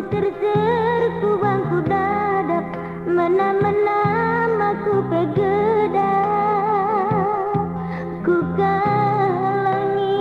Terserku bangku dadap, menam-menam aku pegedap, ku kalangi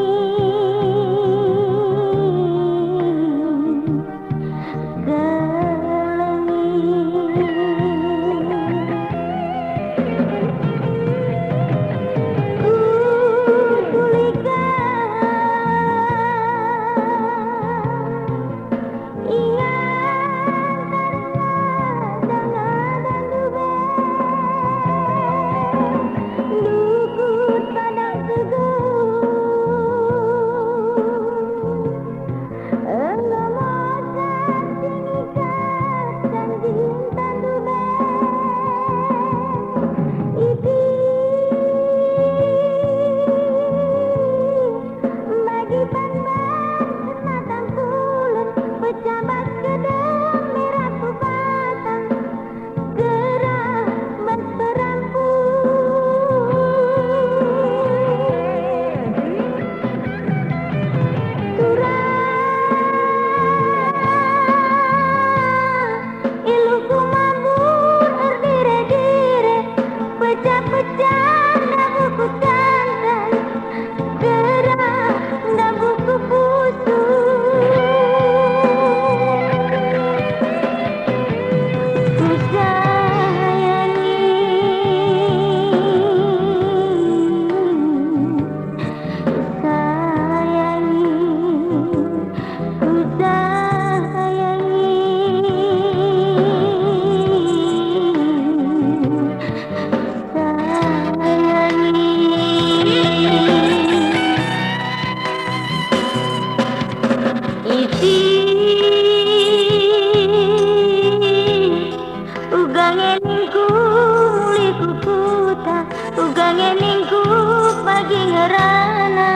pagi ngerana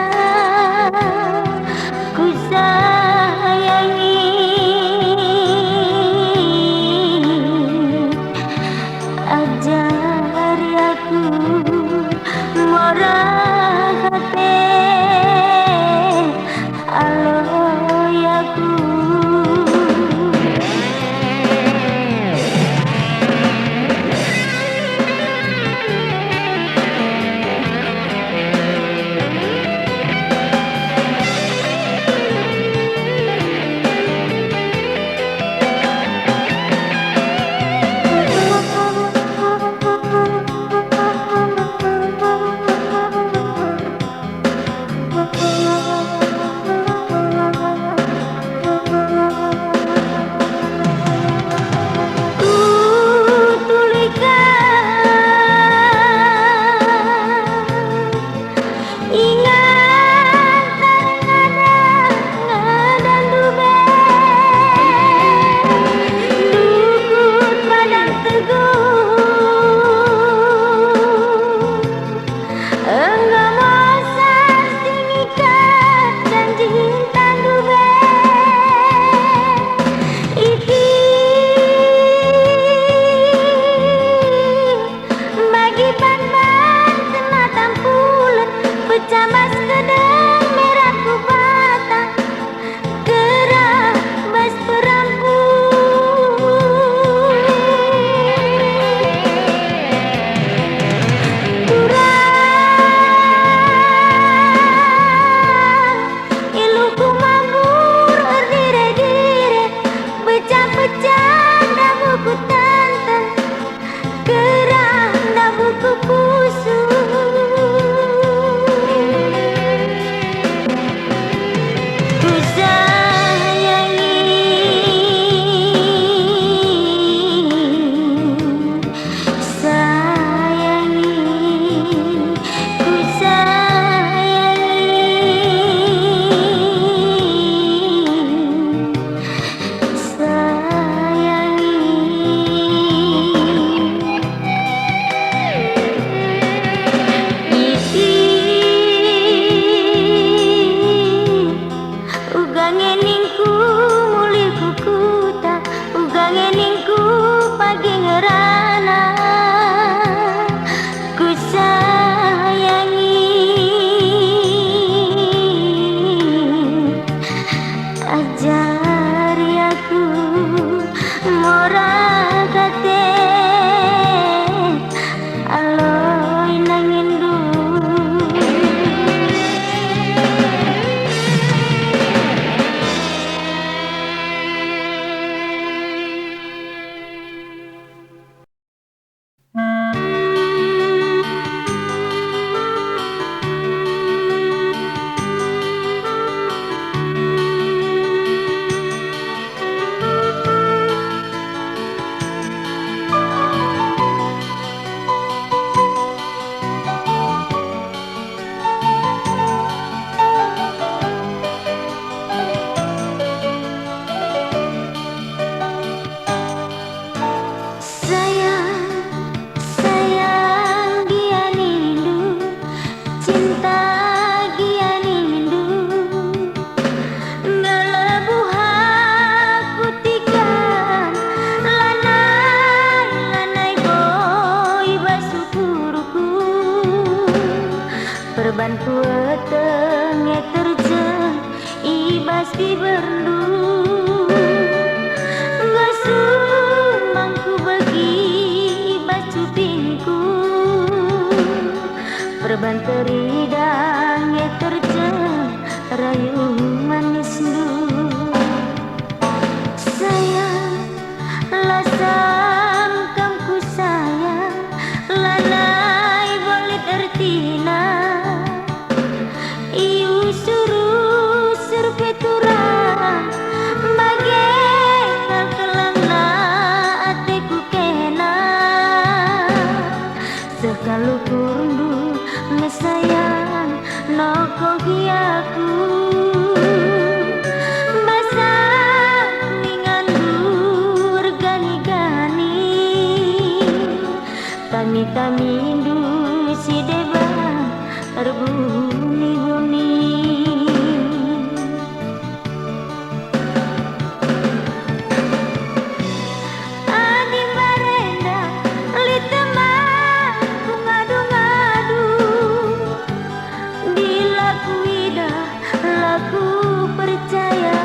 ku sayangi ajari aku morah hati aloyaku. jari aku mora kate aloi nangindu. Perban puetenge terjang ibas di berdu ngasumangku bagi ibas cupingku. Perban teridange terjang rayu manis du. Sayang lasam kamku sayang lanai boleh tertina. Iu suruh surpeturang bagai kelana ateku kena sekalu kurundu mesayang nokogi aku basa ningandu gani-gani tami-tamindu si deba terbuni-buni. Adi barenda li teman ku ngadu-ngadu bila ku ida laku percaya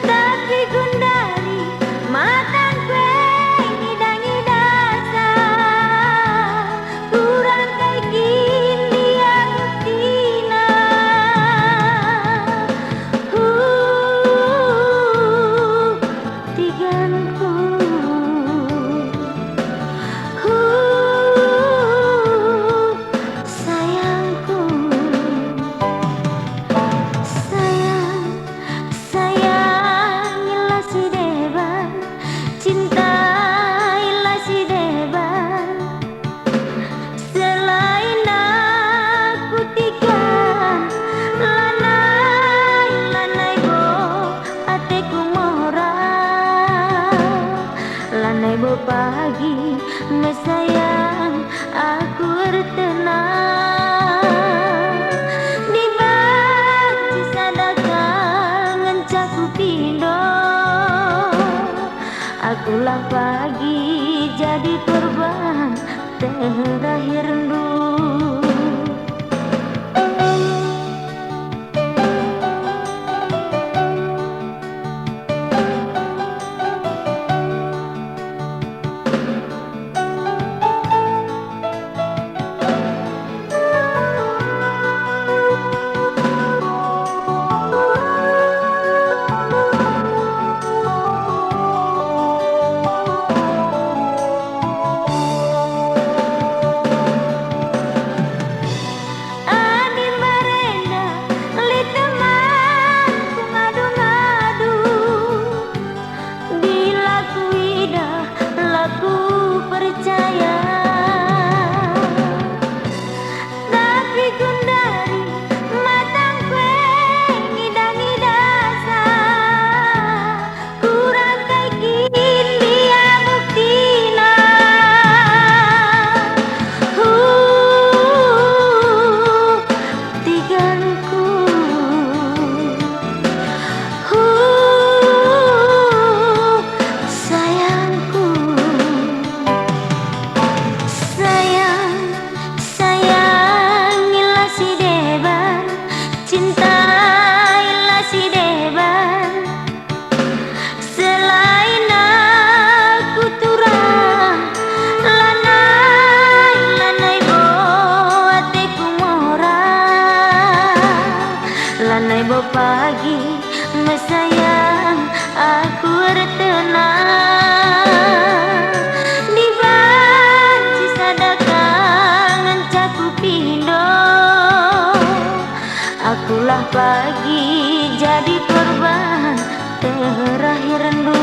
tapi gundari matang kue ngidang-ngidasa kurang kayak gini yang tina tiganku sayangku sayang sayang ilah si deban cinta ilah si deban selain aku tiga lanai bo ateku mora lanai bo pagi mesayang aku ertenang di baju sadaka ngencaku pindo akulah pagi jadi korban terakhir rindu. Lanai bo pagi mesayang aku tenang di banci sadakangan caku pindo. Akulah pagi jadi korban terakhir rendu.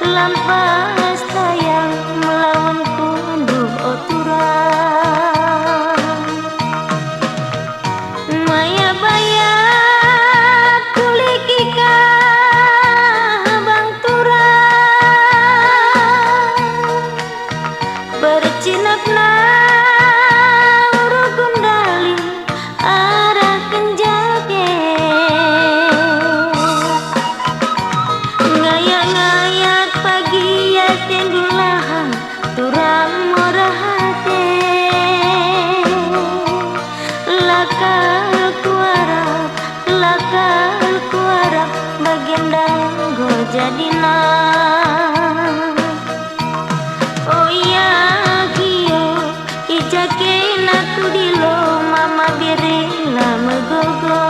Lampas tayang melawan kunduh oturan maya bayat tulikika bang turang bercinapna urugundali arah kenjage ngayat pagi ya tendulahan turang morahate lakal kuarap bagian danggo jadina. Oh iya kio ijake naku dilo mama birila megogo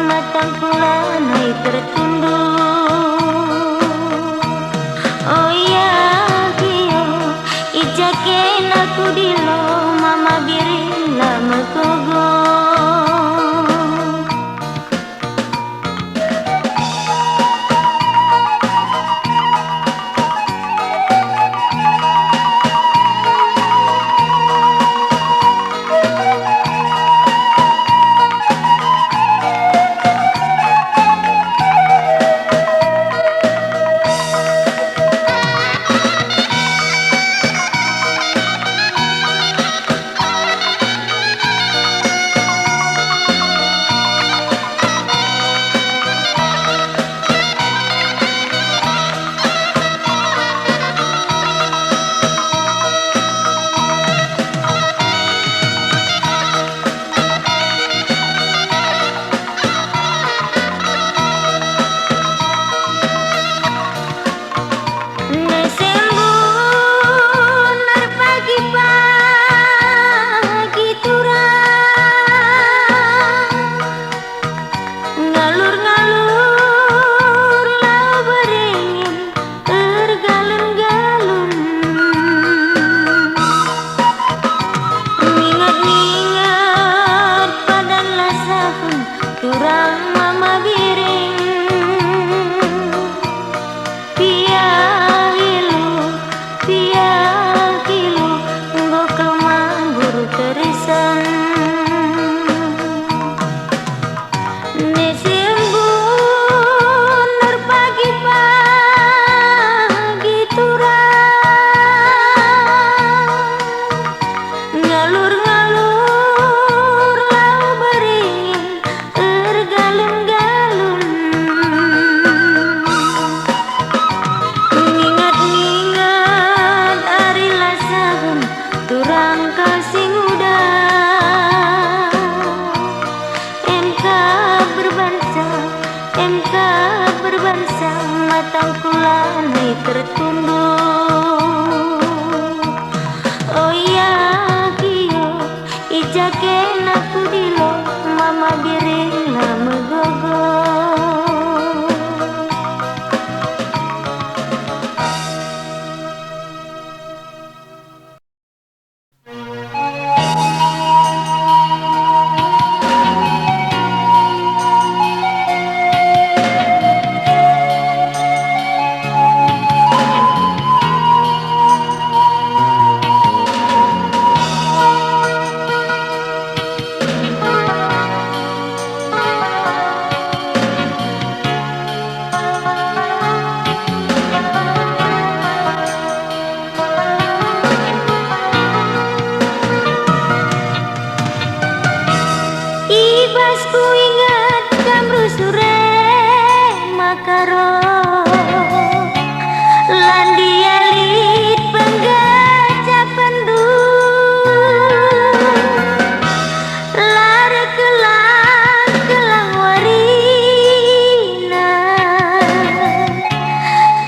matang pula naik tertunduk. Oh iya kio ijake naku dilo mama birila mekogo. lanai tertunduk. Oh ya kio ijaken aku dilo mama biring lama gogo. Ibas ku ingat kamru sure makaro landi alit penggaca pendu lare kelang kelang warina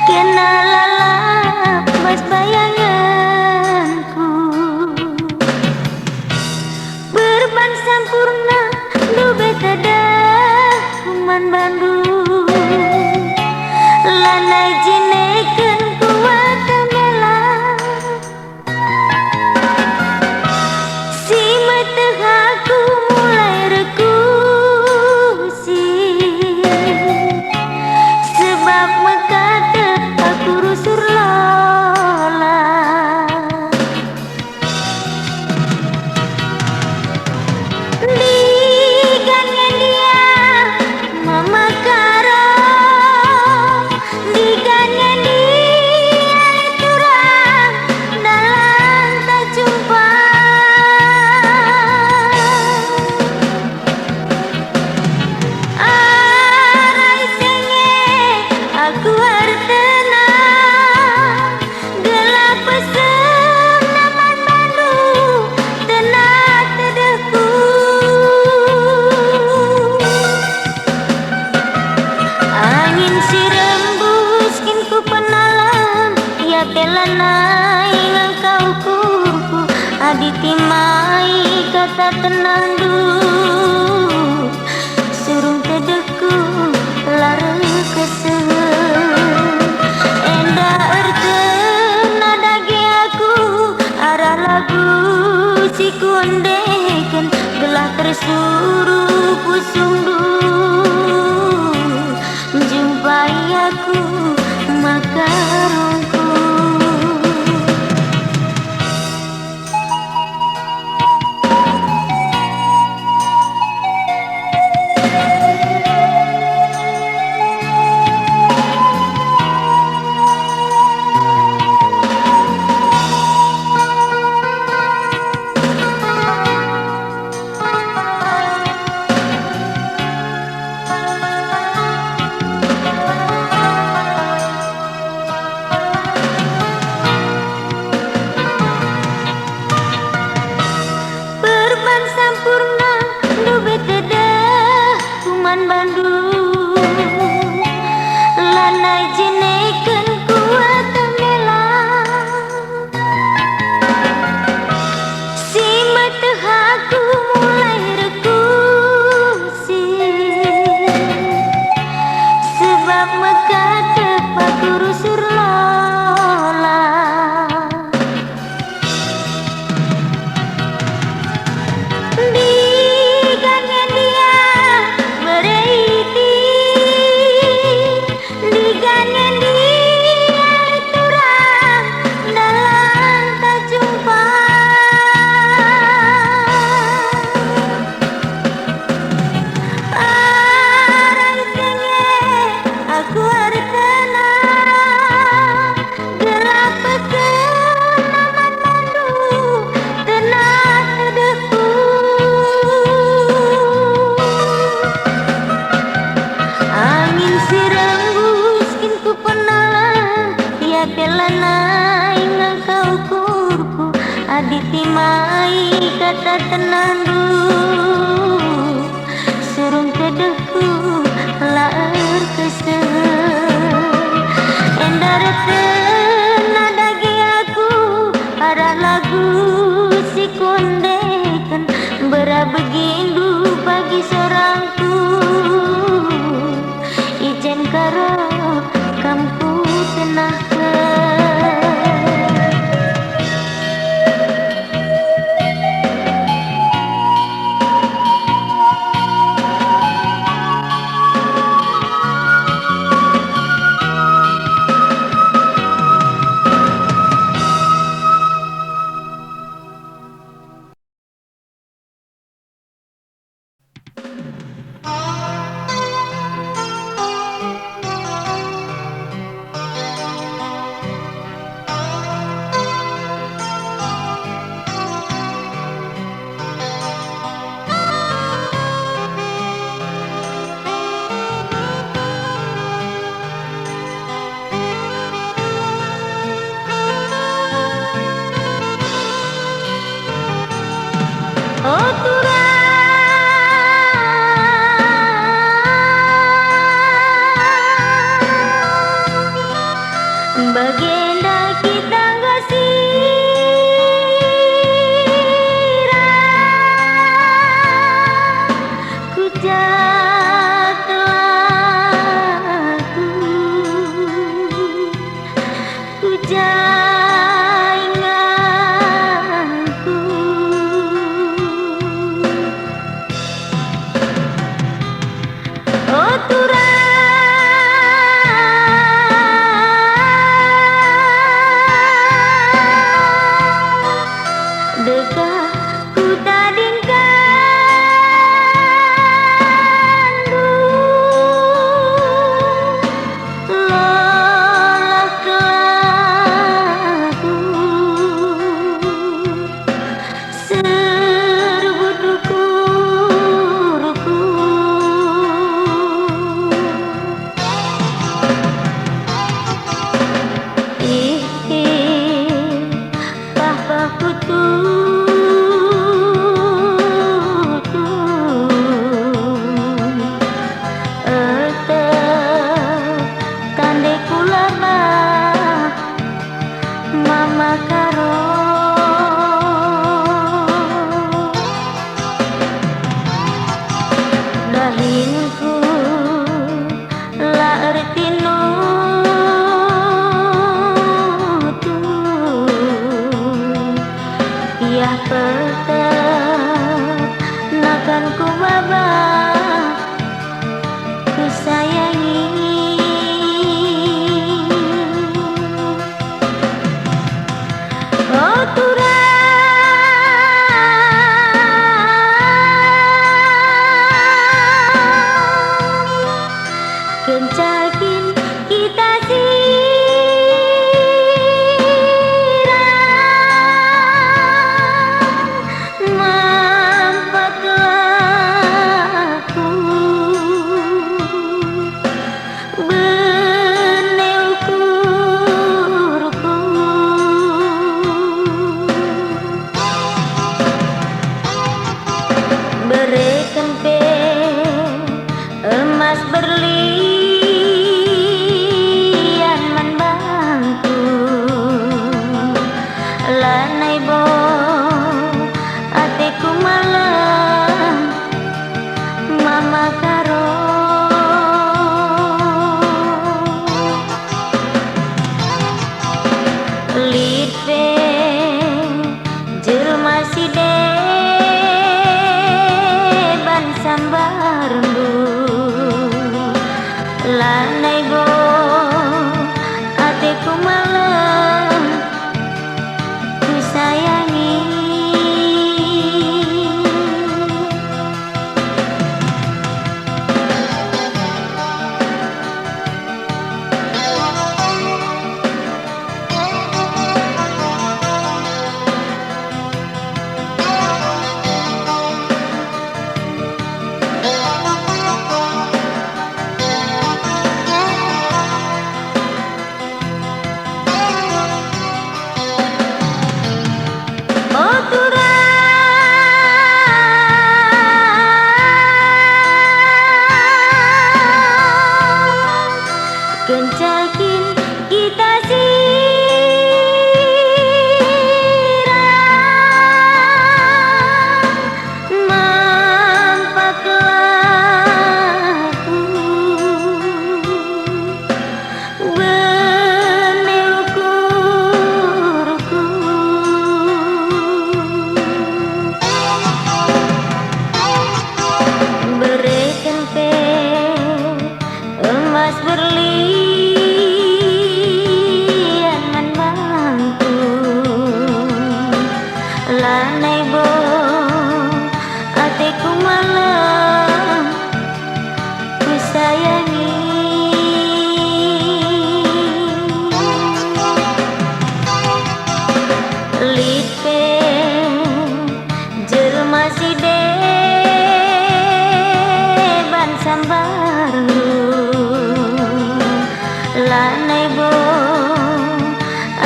kena lalap mas bayanganku berban sampurna lu betada kuman Bandung lanai jineken kuat melang si meteh aku mulai rekusi sebab mekate aku rusur lola digangen dia mama karo digangen dia turang dalam tak jumpa arai senge aku hartena gelap pesem naman Bandung tenat tedehku angin si rembus kinku penalam ya telanai ngangkau kurku aditi mai kata tenandu surung tedehku lara kesel enda ertena dagi aku arah lagu si kundeken gelah tersuruh pusundu jumpai aku makarongku. Berban sampurna lu betada kuman Bandung lanai jineken kuat melang si meteh aku mulai rekusi sebab mekate aku rusur lola digangen dia bereiti digangen dia turang dalam tak jumpa arai senge aku hartena gelap pesem naman Bandung tenat tedehku angin si rembus kinku penalam ya telanai ngangkau kurku aditi mai kata tenandu surung tedehku laer kesel pulangku ijen karo kamu tenahkeun. Oh turang bagenda kita ngasirah ku jatuh ku jainganku. Oh turang dekah ku tadingkan lolah kelaku serbu dukurku pah putu tande kulama mama karo dahinku la ertinu ya petep nakan ku baba ku sayangi. Oh turang kencakin kita berikan emas berlian man bangku lanai bo ateku malam mama karo litve jelma side sambarmu lanai bo ateku malam ku sayangi. sayangi. Lipe jelma side ban sambaru lanai bo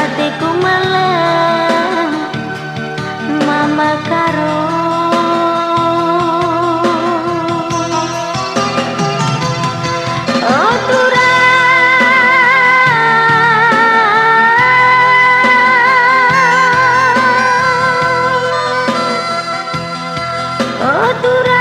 atiku malah mama karo. Oh Tura, oh Tura,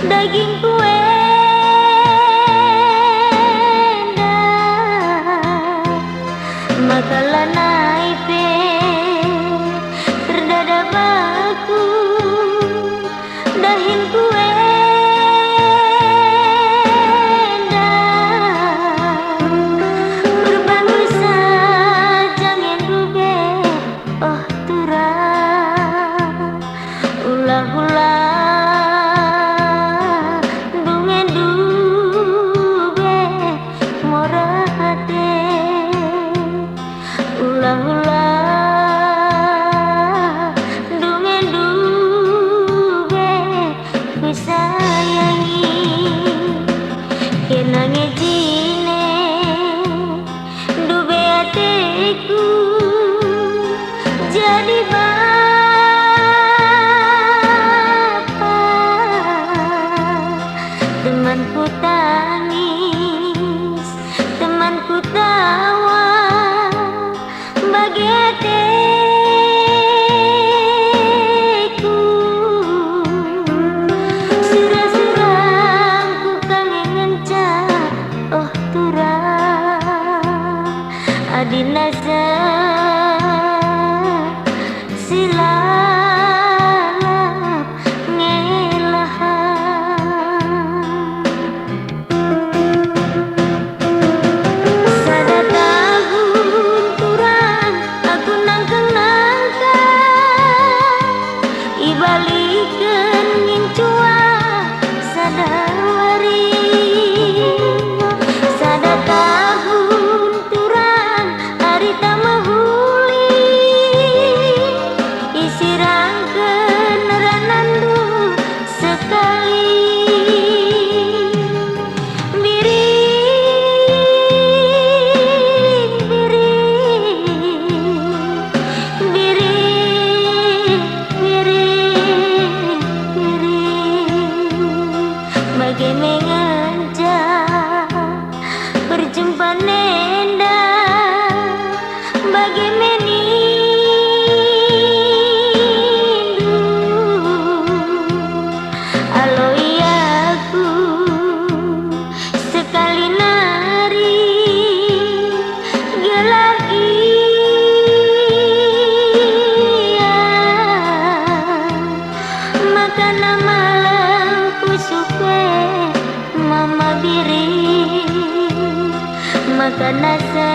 daging kue makalah naipe terdada baku dahin kue berbangun sajang yang dube. Oh Tura ulah-ulah jadi bapak, temanku tangis, temanku tawa, bagi hatiku surang-surangku kangen ngencak. Oh Tura adinasa berjumpa nenda bagi menindu alo iyaku sekali nari gelar iya makana malam kusuke mama biri maka nasa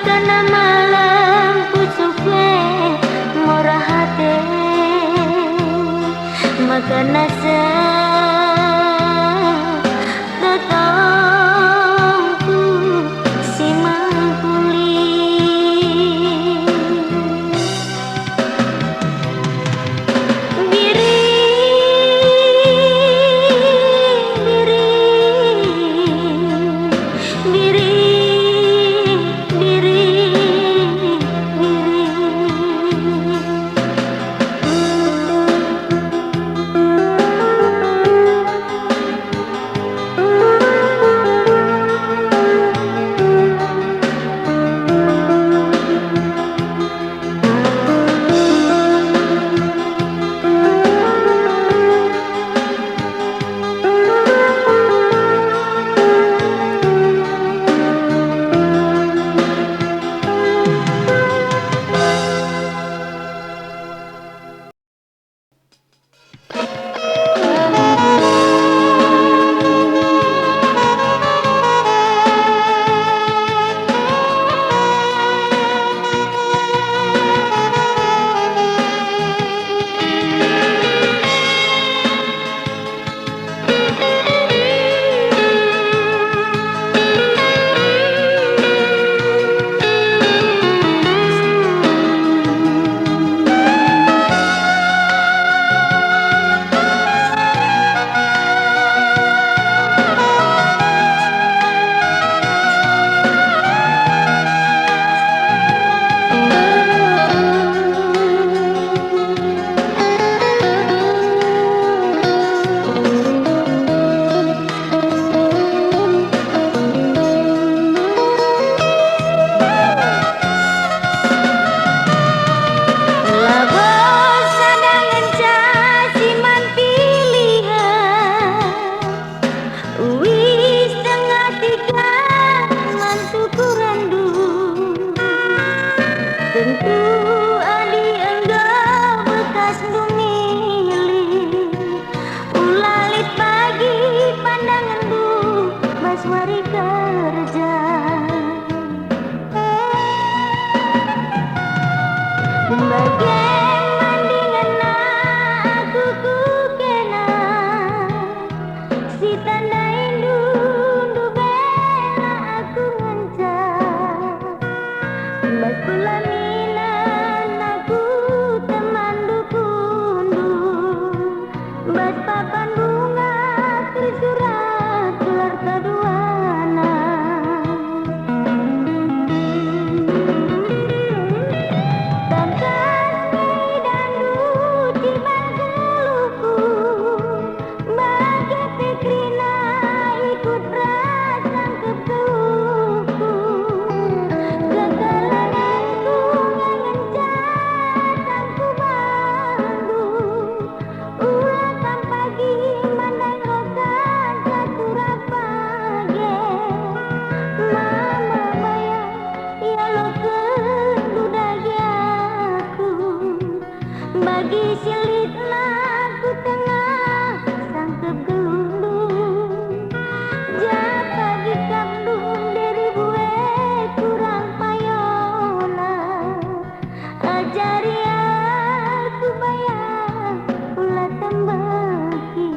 karena malam pusuke murah hati maka nasa tetongku si mangkuli biri biri biri biri tentu ali enggak bekas dumili ulalit pagi pandangan bu baswari kerja bagian mandingan aku kukena si tanda indundu bela aku ngencang bas pelaminan aku teman dukundu bas papan bunga tersurat keluar keduana bagi silit laku tengah sangkep gelundung jak pagi kamdung dari bue kurang payona ajari aku bayang ulah tembaki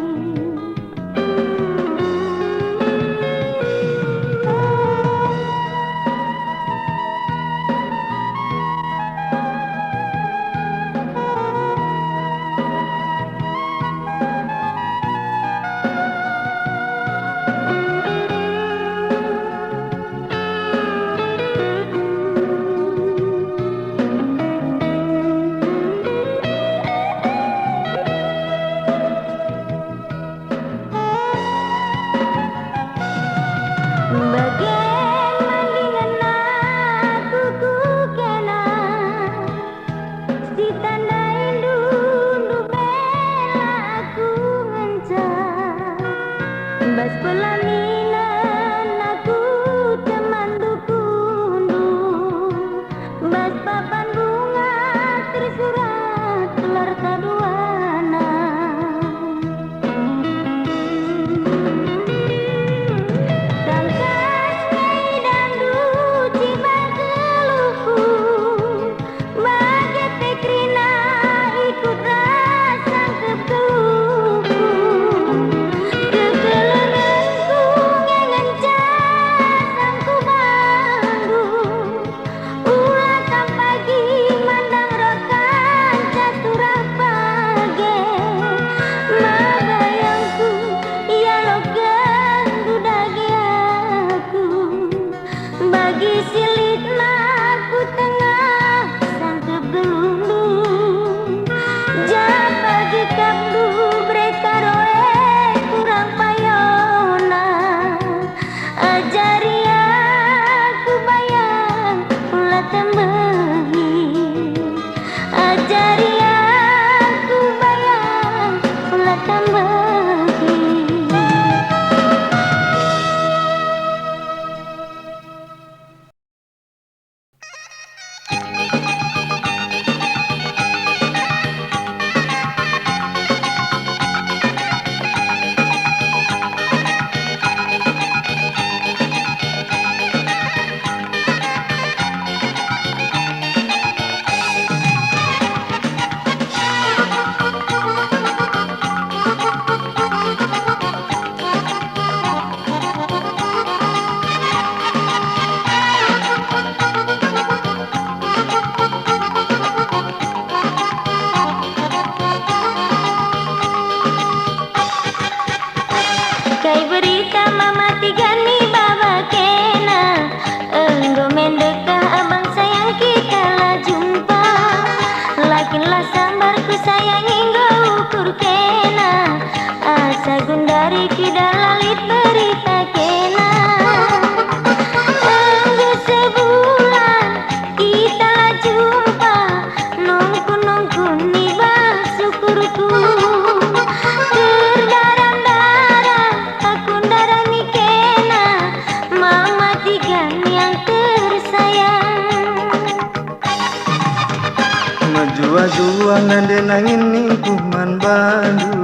Jua-jua ngande nangin kuman bandu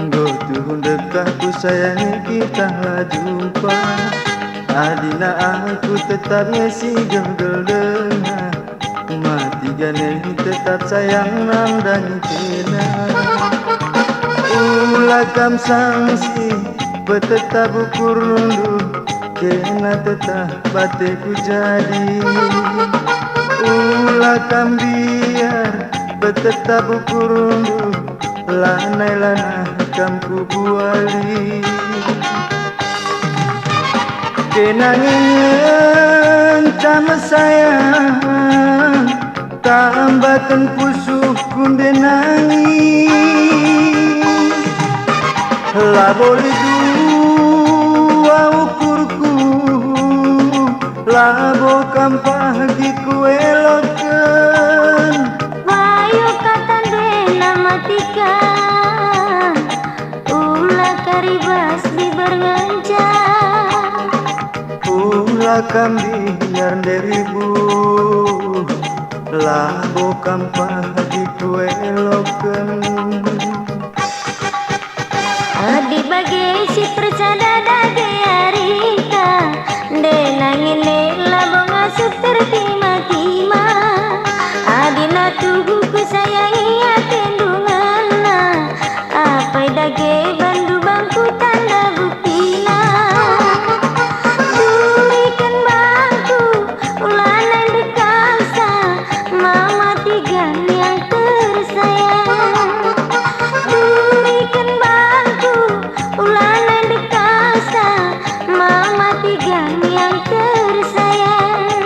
Nggo tuh dekahku sayangi kita jumpa Adina aku tetap ngesi gel-gel dengar Mati gane tetap sayang nandang kena Ulah kam sangsi betetap ukur rundu Kena tetap bateku jadi Ulah kam biar betetap ukur rundu Lanai-lanai kam ku buali Kenangin sama sayang tambatan pusuku denangin lah boleh dua ukurku lah bukan pagi ku elokan Bayu kata dena matikan ulah karibas di bergencar Ulah kam biar deribu lah bukan pagi ku elokan Adi bagi si persada dage arita denangin labong asup tertima-tima Adina tugu ku sayangi atendunganna apa dage bandu bangku tanda buktina Durikan bangku ulanan dekasa mama tigan yang tersayang Durikan bangku ulanan dekasa mama tigan yang tersayang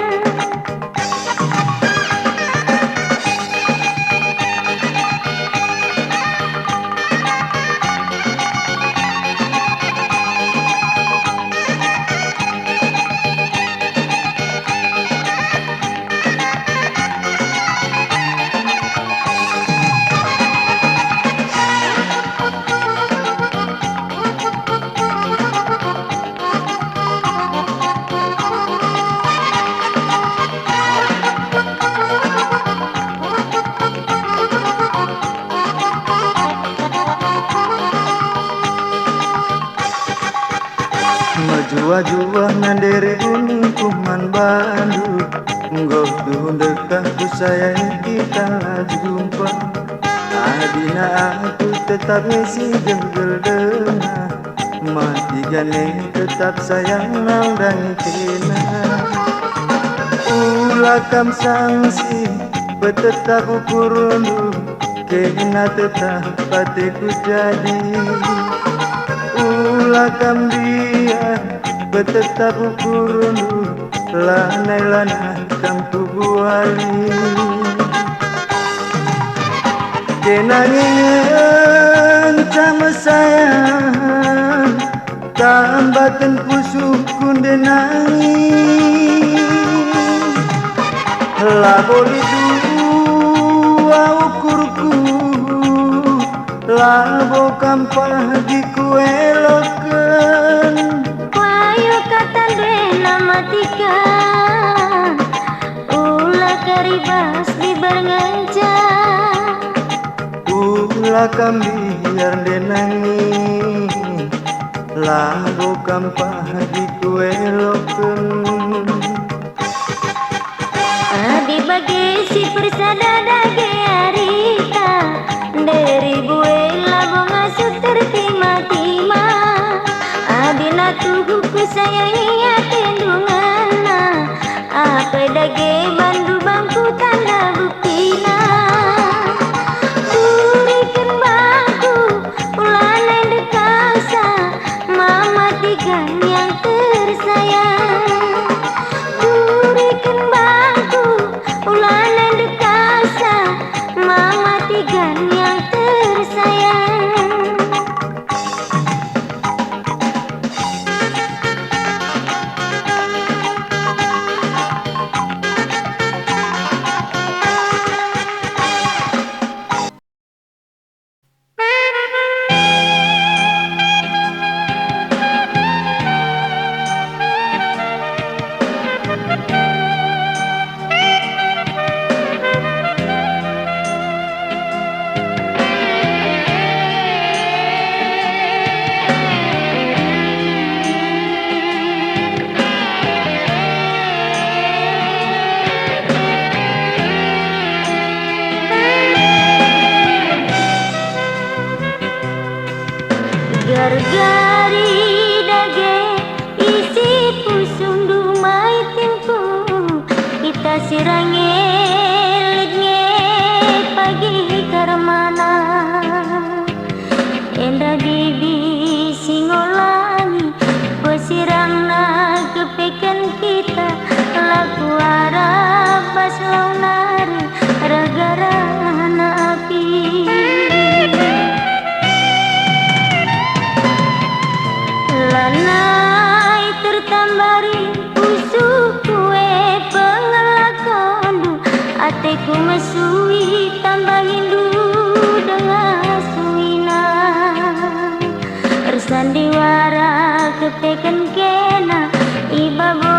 Jua-jua ngandere gunung kuman bandu Nggo tuh dekahku sayang kita jumpa Adina aku tetap ngesi gel-gel dengar Mati gane tetap sayang nandang kena Ulah kam sangsi betetap ukur rundu Kena tetap bateku jadi Ulah kam biar betetap ukur rundu Lanai-lanai kam ku buali Kenangin sama sayang tambatan pusuku denangin lah boleh dua ukurku lah bukan pagi ku elokan Wayu kata dena matikan ulah karibas di bergencar Ulah kam biar denangin lah bukan pagi ku elokan Adi bagi si persada dage arita dari bue labong asup tertima-tima Adina tugu ku sayangi atendunganna apa dage bandu bangku tanda buktina Durikan bangku ulanan dekasa mama tigan yang tersayang Durikan bangku ulanan dekasa mama tigan yang tersayang Pasirangelit pagi karmana Enda dibi singolangi Pasirang na kepekan kita Laku arah bas launari Ragarana api Lanai tertambari usuk kue pengelakondu Ateku mesui tambah hindu dengan suina Sandiwara kepekan kena Ibabo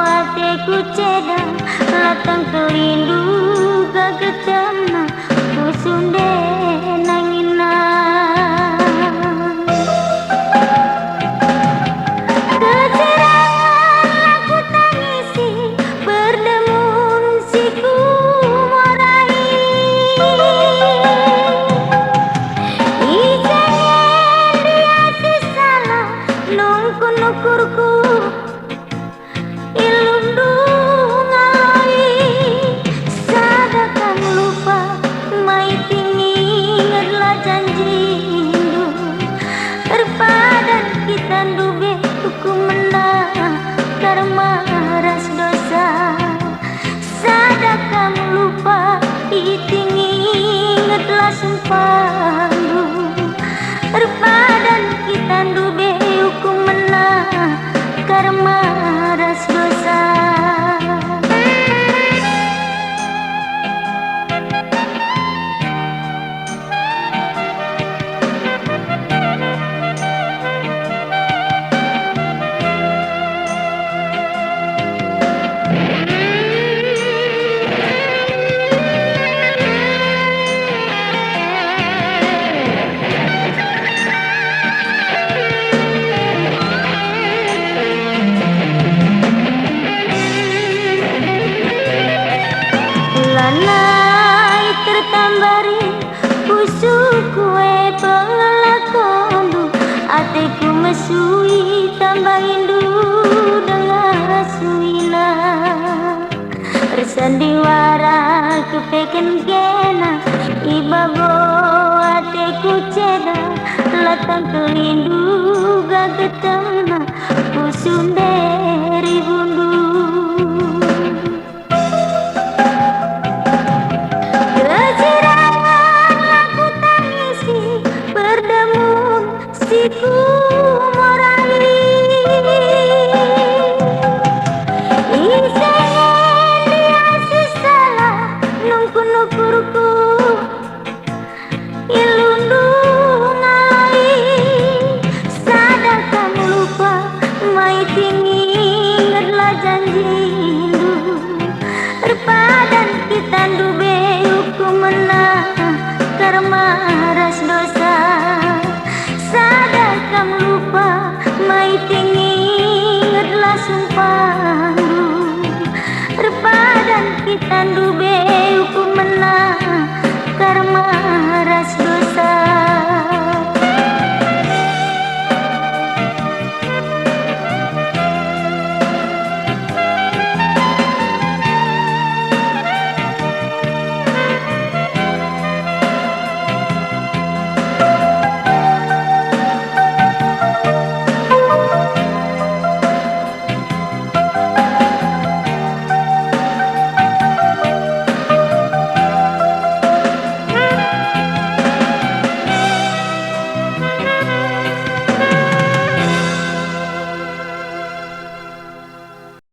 ateku cedang Latang kelindu gagetamna Kusunde nangina Kecerangan aku tangisi Berdemun siku morai Nukurku ilundu ngalai Sadakan lupa mai tinggal janji indu Terpadan kita dube hukum menang karma ras dosa Sadakan lupa itingingatlah sumpah Terpadan kita dube hukum menang karma ras dosa Lanai tertambari usuk kue pengelakondu Ateku mesui tambah hindu dengan rasuina Sandiwara kepekan kena Ibabo ateku cedang Latang kelindu gagetamna Kusunderi bundu Siku morai Isengen dia sesala Nukurku ilundu ngalai Sadakan lupa mai tinggal janji indu Terpadan kita dube hukum menang karma ras dosa Sadakan lupa mai tinggal sumpah Terpadan kita